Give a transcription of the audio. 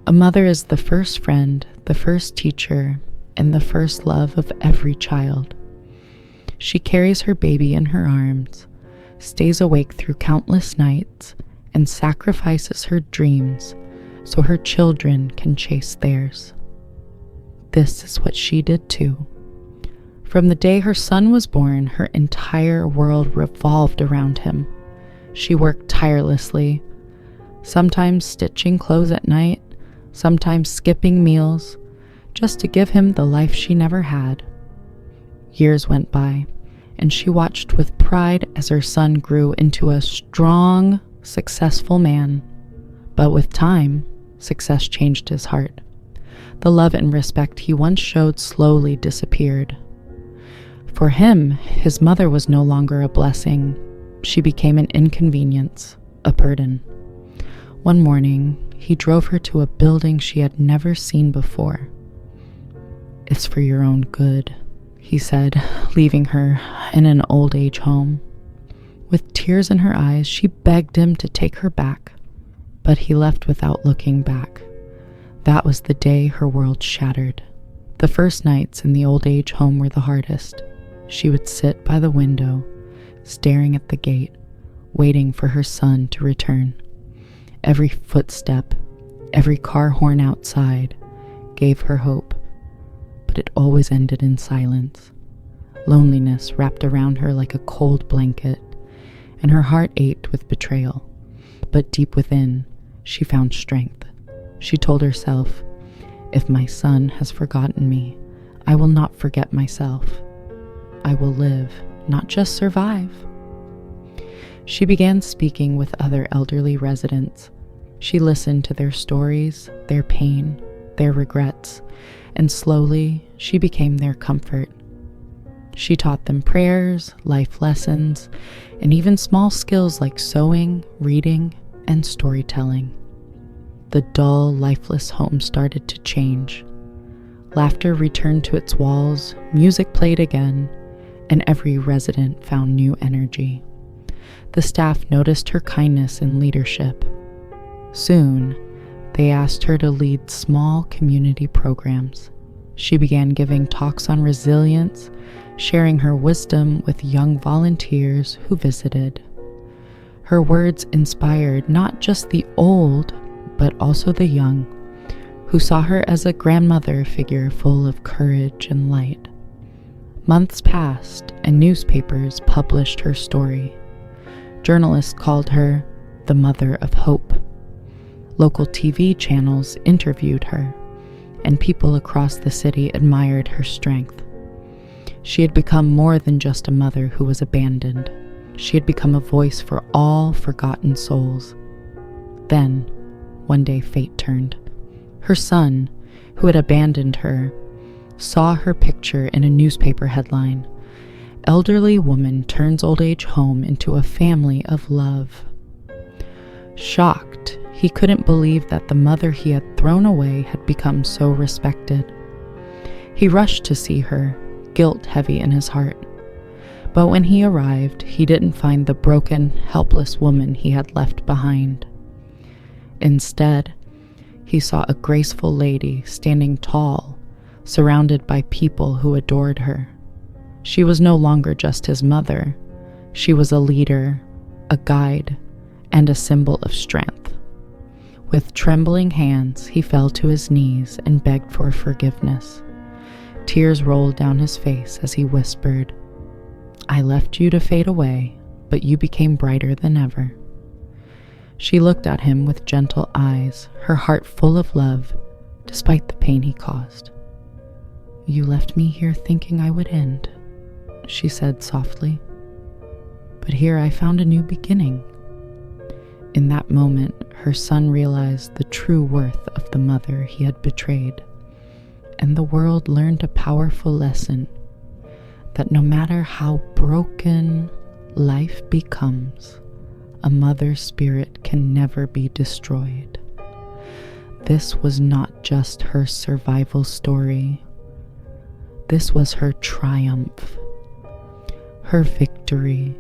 A mother is the first friend, the first teacher, and the first love of every child. She carries her baby in her arms, stays awake through countless nights, and sacrifices her dreams so her children can chase theirs. This is what she did too. From the day her son was born, her entire world revolved around him. She worked tirelessly, sometimes stitching clothes at night, sometimes skipping meals, just to give him the life she never had. Years went by, and she watched with pride as her son grew into a strong, successful man. But with time, success changed his heart. The love and respect he once showed slowly disappeared. For him, his mother was no longer a blessing. She became an inconvenience, a burden. One morning, he drove her to a building she had never seen before. "It's for your own good," he said, leaving her in an old age home. With tears in her eyes, she begged him to take her back, but he left without looking back. That was the day her world shattered. The first nights in the old age home were the hardest. She would sit by the window, staring at the gate, waiting for her son to return. Every footstep, every car horn outside gave her hope, but it always ended in silence. Loneliness wrapped around her like a cold blanket, and her heart ached with betrayal. But deep within, she found strength. She told herself, "If my son has forgotten me, I will not forget myself. I will live, not just survive." She began speaking with other elderly residents. She listened to their stories, their pain, their regrets, and slowly she became their comfort. She taught them prayers, life lessons, and even small skills like sewing, reading, and storytelling. The dull, lifeless home started to change. Laughter returned to its walls, music played again, and every resident found new energy. The staff noticed her kindness and leadership. Soon, they asked her to lead small community programs. She began giving talks on resilience, sharing her wisdom with young volunteers who visited. Her words inspired not just the old, but also the young, who saw her as a grandmother figure full of courage and light. Months passed, and newspapers published her story. Journalists called her the Mother of Hope. Local TV channels interviewed her, and people across the city admired her strength. She had become more than just a mother who was abandoned. She had become a voice for all forgotten souls. Then, one day fate turned. Her son, who had abandoned her, saw her picture in a newspaper headline. "Elderly woman turns old age home into a family of love." Shocked, he couldn't believe that the mother he had thrown away had become so respected. He rushed to see her, guilt heavy in his heart. But when he arrived, he didn't find the broken, helpless woman he had left behind. Instead, he saw a graceful lady standing tall, surrounded by people who adored her. She was no longer just his mother. She was a leader, a guide, and a symbol of strength. With trembling hands, he fell to his knees and begged for forgiveness. Tears rolled down his face as he whispered, "I left you to fade away, but you became brighter than ever." She looked at him with gentle eyes, her heart full of love, despite the pain he caused. "You left me here thinking I would end," she said softly. "But here I found a new beginning." In that moment, her son realized the true worth of the mother he had betrayed, and the world learned a powerful lesson that no matter how broken life becomes, a mother's spirit can never be destroyed. This was not just her survival story. This was her triumph, her victory,